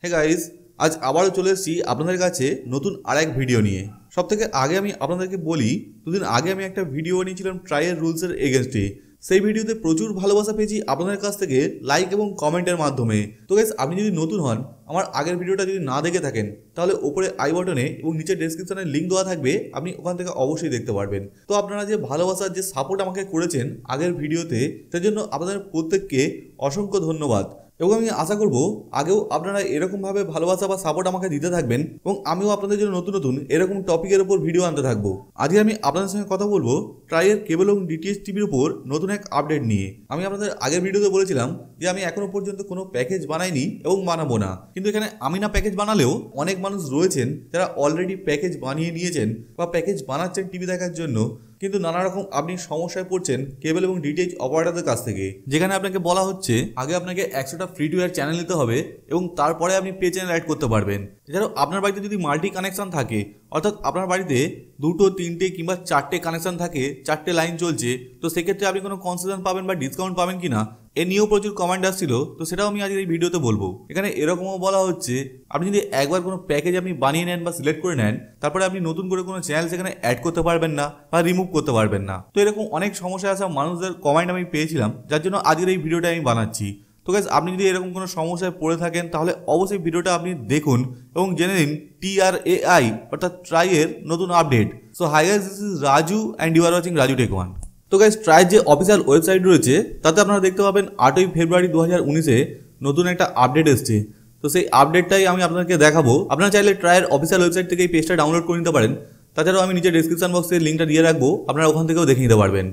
Hey guys, আজ আবারও চলে এসেছি আপনাদের কাছে নতুন আরেক ভিডিও নিয়ে। সবথেকে আগে আমি আপনাদেরকে বলি, দুদিন আগে আমি একটা ভিডিও বানিয়েছিলাম ট্রাইয়ের রুলসের এগেনস্টে। সেই ভিডিওতে প্রচুর ভালোবাসা পেয়েছি আপনাদের কাছ থেকে লাইক এবং কমেন্টের মাধ্যমে। তো গাইস, আপনি যদি নতুন হন, আমার আগের ভিডিওটা যদি না দেখে থাকেন, তাহলে ওপরে আই বাটনে এবং নিচে ডেসক্রিপশনে লিঙ্ক দেওয়া থাকবে, আপনি ওখান থেকে অবশ্যই দেখতে পারবেন। তো আপনারা যে ভালোবাসার যে সাপোর্ট আমাকে করেছেন আগের ভিডিওতে, তার জন্য আপনাদের প্রত্যেককে অসংখ্য ধন্যবাদ। এবং আমি আশা করব আগেও আপনারা এরকমভাবে ভালোবাসা বা সাপোর্ট আমাকে দিতে থাকবেন এবং আমিও আপনাদের জন্য নতুন নতুন এরকম টপিকের উপর ভিডিও আনতে থাকবো। আজকে আমি আপনাদের সঙ্গে কথা বলবো ট্রাইয়ের কেবল এবং ডিটিএইচ টিভির উপর নতুন এক আপডেট নিয়ে। আমি আপনাদের আগের ভিডিওতে বলেছিলাম যে আমি এখনো পর্যন্ত কোনো প্যাকেজ বানাইনি এবং বানাবো না, কিন্তু এখানে আমি না প্যাকেজ বানালেও অনেক মানুষ রয়েছেন যারা অলরেডি প্যাকেজ বানিয়ে নিয়েছেন বা প্যাকেজ বানাচ্ছেন টিভি দেখার জন্য, কিন্তু নানা রকম আপনি সমস্যায় পড়ছেন কেবল এবং ডিটিএইচ অপারেটরদের কাছ থেকে। যেখানে আপনাকে বলা হচ্ছে আগে আপনাকে 100টা ফ্রি টু এয়ার চ্যানেল নিতে হবে এবং তারপরে আপনি পে চ্যানেল অ্যাড করতে পারবেন। এছাড়াও আপনার বাড়িতে যদি মাল্টি কানেকশন থাকে, অর্থাৎ আপনার বাড়িতে 2টো 3টে কিংবা 4টে কানেকশন থাকে, 4টে লাইন চলছে, তো সেক্ষেত্রে আপনি কোনো কনসেশন পাবেন বা ডিসকাউন্ট পাবেন কিনা এ নিয়েও প্রচুর কমেন্ট আসছিল। তো সেটাও আমি আজকের এই ভিডিওতে বলবো। এখানে এরকমও বলা হচ্ছে আপনি যদি একবার কোনো প্যাকেজ আপনি বানিয়ে নেন বা সিলেক্ট করে নেন, তারপরে আপনি নতুন করে কোনো চ্যানেল সেখানে অ্যাড করতে পারবেন না বা রিমুভ করতে পারবেন না। তো এরকম অনেক সমস্যা আসা মানুষদের কমেন্ট আমি পেয়েছিলাম, যার জন্য আজকের এই ভিডিওটা আমি বানাচ্ছি। তো গাইস, আপনি যদি এরকম কোনো সমস্যায় পড়ে থাকেন, তাহলে অবশ্যই ভিডিওটা আপনি দেখুন এবং জেনে নিন TRAI অর্থাৎ ট্রাইয়ের নতুন update. So hi guys, this is Raju and you are watching Raju tech one. তো গাইস, ট্রাইয়ের যে অফিসিয়াল ওয়েবসাইট রয়েছে তাতে আপনারা দেখতে পাবেন 8ই ফেব্রুয়ারি 2019-এ নতুন একটা আপডেট এসছে। তো সেই আপডেটটাই আমি আপনাদেরকে দেখাবো। আপনারা চাইলে ট্রাইয়ের অফিসিয়াল ওয়েবসাইট থেকে এই পেজটা ডাউনলোড করে নিতে পারেন। তাছাড়াও আমি নিচে ডেসক্রিপশন বক্সে লিঙ্কটা দিয়ে রাখবো, আপনারা ওখান থেকেও দেখে নিতে পারবেন।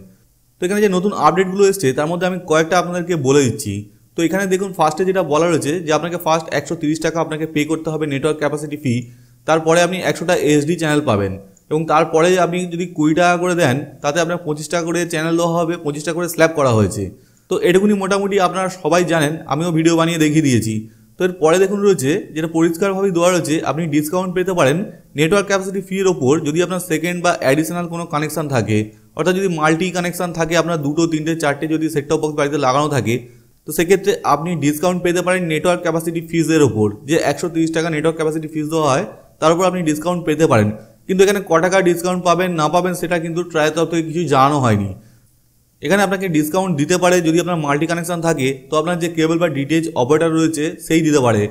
তো এখানে যে নতুন আপডেটগুলো এসছে তার মধ্যে আমি কয়েকটা আপনাদেরকে বলে দিচ্ছি। তো এখানে দেখুন, ফার্স্টে যেটা বলা রয়েছে যে আপনাকে ফার্স্ট 130 টাকা আপনাকে পে করতে হবে নেটওয়ার্ক ক্যাপাসিটি ফি, তারপরে আপনি 100টা HD চ্যানেল পাবেন এবং তারপরে আপনি যদি 20 টাকা করে দেন, তাতে আপনার 25 টাকা করে চ্যানেল দেওয়া হবে, 25 টাকা করে স্ল্যাব করা হয়েছে। তো এটুকুনি মোটামুটি আপনারা সবাই জানেন, আমিও ভিডিও বানিয়ে দেখিয়ে দিয়েছি। তো এর পরে দেখুন রয়েছে যেটা পরিষ্কারভাবে দেওয়া রয়েছে, আপনি ডিসকাউন্ট পেতে পারেন নেটওয়ার্ক ক্যাপাসিটি ফির ওপর যদি আপনার সেকেন্ড বা অ্যাডিশনাল কোনো কানেকশন থাকে, অর্থাৎ যদি মাল্টি কানেকশন থাকে, আপনার 2টো 3টে 4টে যদি সেটটপ বক্স বাড়িতে লাগানো থাকে, তো সেক্ষেত্রে আপনি ডিসকাউন্ট পেতে পারেন নেটওয়ার্ক ক্যাপাসিটি ফিজের ওপর। যে 130 টাকা নেটওয়ার্ক ক্যাপাসিটি ফিজ দেওয়া হয় তার উপর আপনি ডিসকাউন্ট পেতে পারেন। কিন্তু এখানে ক টাকা ডিসকাউন্ট পাবেন না পাবেন সেটা কিন্তু ট্রাই তরফ থেকে কিছু জানানো হয়নি। এখানে আপনাকে ডিসকাউন্ট দিতে পারে যদি আপনার মাল্টি কানেকশন থাকে, তো আপনার যে কেবল বা ডিটিএইচ অপারেটর রয়েছে সেই দিতে পারে।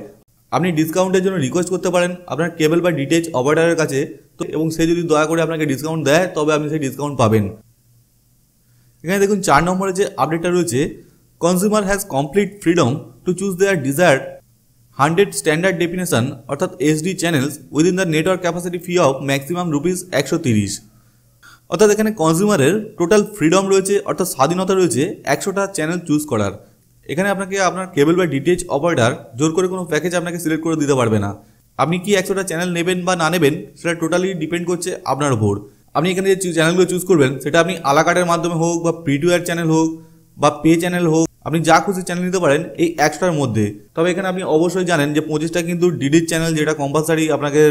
আপনি ডিসকাউন্টের জন্য রিকোয়েস্ট করতে পারেন আপনার কেবল বা ডিটিএইচ অপারেটরের কাছে, তো এবং সে যদি দয়া করে আপনাকে ডিসকাউন্ট দেয় তবে আপনি সেই ডিসকাউন্ট পাবেন। এখানে দেখুন 4 নম্বরে যে আপডেটটা রয়েছে, consumer has complete freedom to choose there desired 100 standard definition অর্থাৎ HD channels within the network capacity fee of maximum ₹130। অর্থাৎ এখানে কনজিউমারের টোটাল ফ্রিডম রয়েছে, অর্থাৎ স্বাধীনতা রয়েছে 100টা চ্যানেল চুজ করার। এখানে আপনাকে আপনার কেবল বা ডিটিএইচ অপারেটর জোর করে কোনো প্যাকেজ আপনাকে সিলেক্ট করে দিতে পারবে না। আপনি কি 100টা চ্যানেল নেবেন বা না নেবেন সেটা টোটালি ডিপেন্ড করছে আপনার উপর। আপনি এখানে যে চ্যানেলগুলো চুজ করবেন সেটা আপনি আলা কার্টের মাধ্যমে হোক বা ফ্রি টু এয়ার চ্যানেল হোক বা পে চ্যানেল হোক, আপনি যা খুশি চ্যানেল নিতে পারেন এই 100টার মধ্যে। তবে এখানে আপনি অবশ্যই জানেন যে 25টা কিন্তু ডিডির চ্যানেল, যেটা কম্পালসারি আপনাকে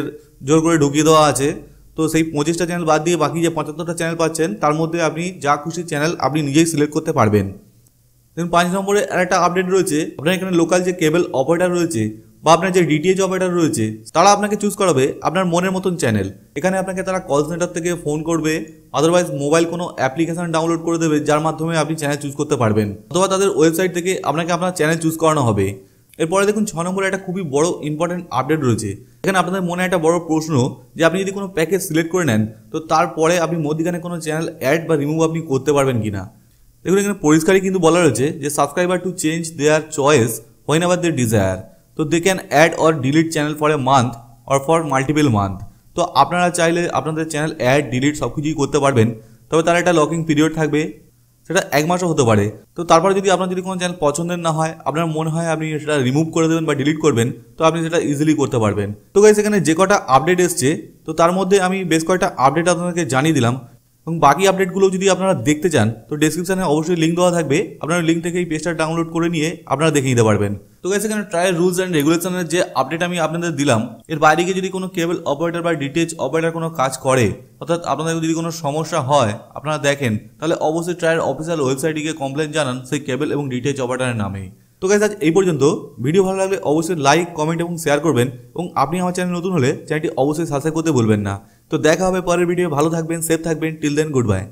জোর করে ঢুকিয়ে দেওয়া আছে। তো সেই 25টা চ্যানেল বাদ দিয়ে বাকি যে 75টা চ্যানেল পাচ্ছেন তার মধ্যে আপনি যা খুশি চ্যানেল আপনি নিজেই সিলেক্ট করতে পারবেন। দেখুন 5 নম্বরে আরেকটা আপডেট রয়েছে, আপনার এখানে লোকাল যে কেবল অপারেটর রয়েছে বা আপনার যে ডিটিএইচ অপারেটর রয়েছে তারা আপনাকে চুজ করাবে আপনার মনের মতন চ্যানেল। এখানে আপনাকে তারা কল সেন্টার থেকে ফোন করবে, আদারওয়াইজ মোবাইল কোনো অ্যাপ্লিকেশন ডাউনলোড করে দেবে যার মাধ্যমে আপনি চ্যানেল চুজ করতে পারবেন, অথবা তাদের ওয়েবসাইট থেকে আপনাকে আপনার চ্যানেল চুজ করানো হবে। এরপরে দেখুন 6 নম্বরে একটা খুবই বড় ইম্পর্টেন্ট আপডেট রয়েছে। এখানে আপনাদের মনে একটা বড় প্রশ্ন যে আপনি যদি কোনো প্যাকেজ সিলেক্ট করে নেন, তো তারপরে আপনি মধ্যখানে কোনো চ্যানেল অ্যাড বা রিমুভ আপনি করতে পারবেন কিনা। দেখুন এখানে পরিষ্কারই কিন্তু বলা রয়েছে যে subscriber to change their choice whenever they desire, তো they can add or delete channel for a month or for multiple month. তো আপনারা চাইলে আপনাদের চ্যানেল অ্যাড ডিলিট সব কিছুই করতে পারবেন, তবে তার একটা লকিং পিরিয়ড থাকবে, সেটা 1 মাসও হতে পারে। তো তারপরে যদি আপনার যদি কোনো চ্যানেল পছন্দের না হয়, আপনার মনে হয় আপনি সেটা রিমুভ করে দেবেন বা ডিলিট করবেন, তো আপনি সেটা ইজিলি করতে পারবেন। তো গাইস, এখানে যে কটা আপডেট এসছে তো তার মধ্যে আমি বেশ কয়েকটা আপডেট আপনাদেরকে জানিয়ে দিলাম, এবং বাকি আপডেটগুলো যদি আপনারা দেখতে চান তো ডেসক্রিপশনে অবশ্যই লিঙ্ক দেওয়া থাকবে, আপনারা লিঙ্ক থেকে এই পেজটা ডাউনলোড করে নিয়ে আপনারা দেখে নিতে পারবেন। তো গাইস, এখানে ট্রায়াল রুলস অ্যান্ড রেগুলেশনের যে আপডেট আমি আপনাদের দিলাম, এর বাইরে গিয়ে যদি কোনো কেবল অপারেটর বা ডিটিএইচ অপারেটর কোনো কাজ করে, অর্থাৎ আপনাদের যদি কোনো সমস্যা হয় আপনারা দেখেন, তাহলে অবশ্যই ট্রায়াল অফিসিয়াল ওয়েবসাইটে গিয়ে কমপ্লেন জানান সেই কেবল এবং ডিটিএইচ অপারেটরের নামে। তো গাইস আজ এই পর্যন্ত। ভিডিও ভালো লাগলে অবশ্যই লাইক, কমেন্ট এবং শেয়ার করবেন এবং আপনি আমার চ্যানেল নতুন হলে চ্যানেলটি অবশ্যই সাবস্ক্রাইব করতে ভুলবেন না। তো দেখা হবে পরের ভিডিও। ভালো থাকবেন, সেফ থাকবেন। Till then, good by.